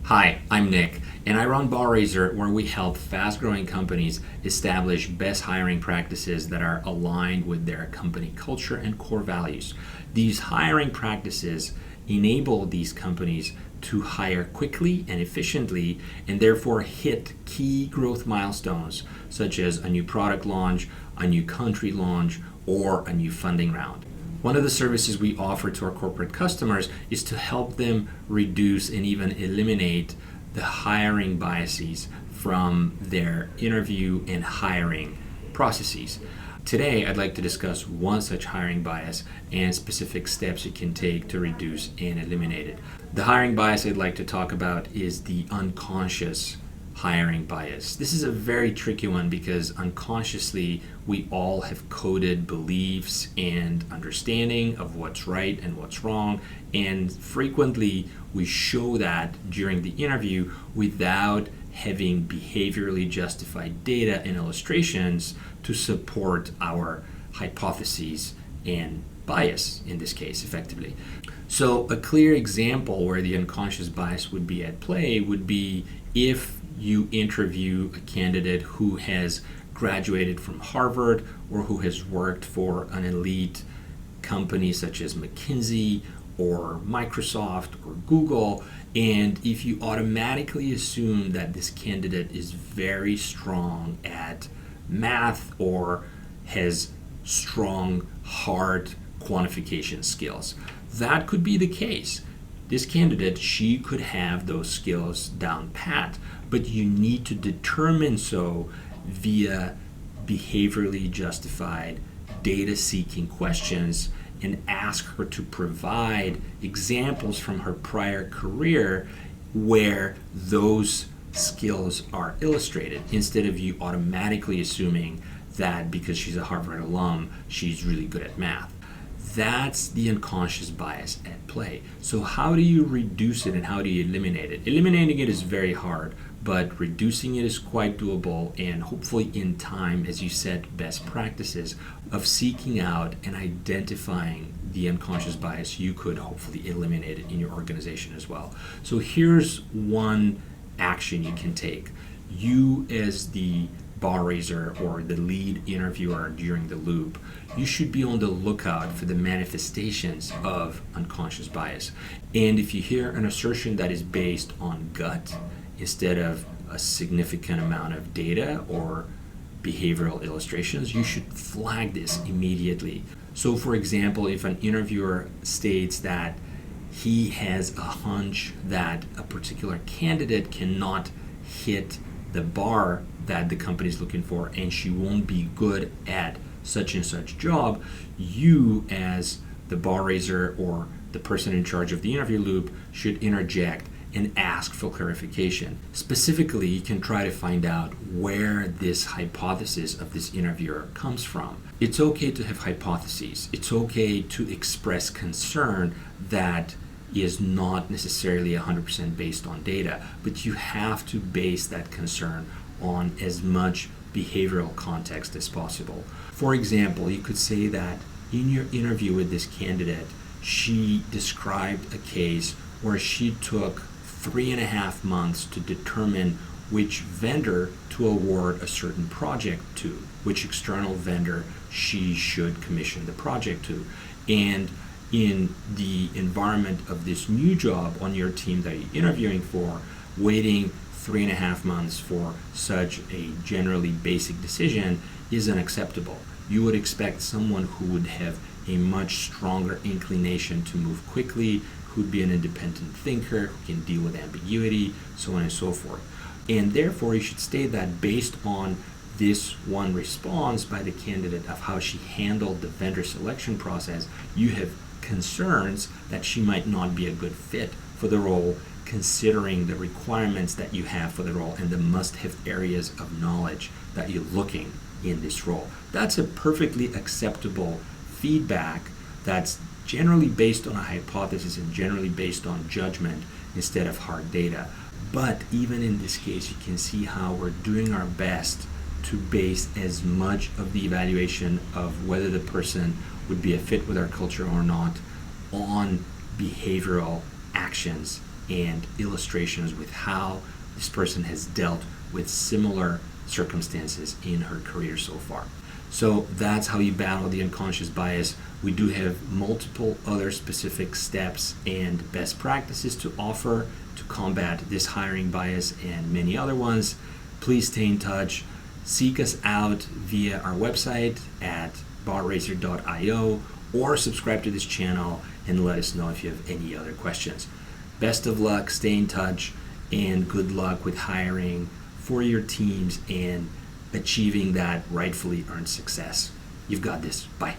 Hi, I'm Nick, and I run BallRaiser, where we help fast-growing companies establish best hiring practices that are aligned with their company culture and core values. These hiring practices enable these companies to hire quickly and efficiently and therefore hit key growth milestones such as a new product launch, a new country launch, or a new funding round. One of the services we offer to our corporate customers is to help them reduce and even eliminate the hiring biases from their interview and hiring processes. Today, I'd like to discuss one such hiring bias and specific steps you can take to reduce and eliminate it. The hiring bias I'd like to talk about is the unconscious hiring bias. This is a very tricky one because unconsciously we all have coded beliefs and understanding of what's right and what's wrong, and frequently we show that during the interview without having behaviorally justified data and illustrations to support our hypotheses and bias in this case effectively. So a clear example where the unconscious bias would be at play would be if you interview a candidate who has graduated from Harvard or who has worked for an elite company such as McKinsey or Microsoft or Google, and if you automatically assume that this candidate is very strong at math or has strong hard quantification skills. That could be the case. This candidate, she could have those skills down pat, but you need to determine so via behaviorally justified data-seeking questions and ask her to provide examples from her prior career where those skills are illustrated, instead of you automatically assuming that because she's a Harvard alum, she's really good at math. That's the unconscious bias at play. So how do you reduce it and how do you eliminate it? Eliminating it is very hard, but reducing it is quite doable, and hopefully in time, as you set best practices of seeking out and identifying the unconscious bias, you could hopefully eliminate it in your organization as well. So here's one action you can take. You as the bar raiser or the lead interviewer during the loop, you should be on the lookout for the manifestations of unconscious bias. And if you hear an assertion that is based on gut instead of a significant amount of data or behavioral illustrations, you should flag this immediately. So for example, if an interviewer states that he has a hunch that a particular candidate cannot hit the bar that the company is looking for and she won't be good at such and such job, you as the bar raiser or the person in charge of the interview loop should interject and ask for clarification. Specifically, you can try to find out where this hypothesis of this interviewer comes from. It's okay to have hypotheses. It's okay to express concern that is not necessarily 100% based on data, but you have to base that concern on as much behavioral context as possible. For example, you could say that in your interview with this candidate, she described a case where she took 3.5 months to determine which vendor to award a certain project to, which external vendor she should commission the project to. And in the environment of this new job on your team that you're interviewing for, waiting 3.5 months for such a generally basic decision is unacceptable. You would expect someone who would have a much stronger inclination to move quickly, who'd be an independent thinker, who can deal with ambiguity, so on and so forth. And therefore, you should state that based on this one response by the candidate of how she handled the vendor selection process, you have concerns that she might not be a good fit for the role, considering the requirements that you have for the role and the must-have areas of knowledge that you're looking in this role. That's a perfectly acceptable feedback that's generally based on a hypothesis and generally based on judgment instead of hard data. But even in this case, you can see how we're doing our best to base as much of the evaluation of whether the person would be a fit with our culture or not on behavioral actions and illustrations with how this person has dealt with similar circumstances in her career so far. So that's how you battle the unconscious bias. We do have multiple other specific steps and best practices to offer to combat this hiring bias and many other ones. Please stay in touch. Seek us out via our website at barracer.io or subscribe to this channel and let us know if you have any other questions. Best of luck, stay in touch, and good luck with hiring for your teams and achieving that rightfully earned success. You've got this. Bye.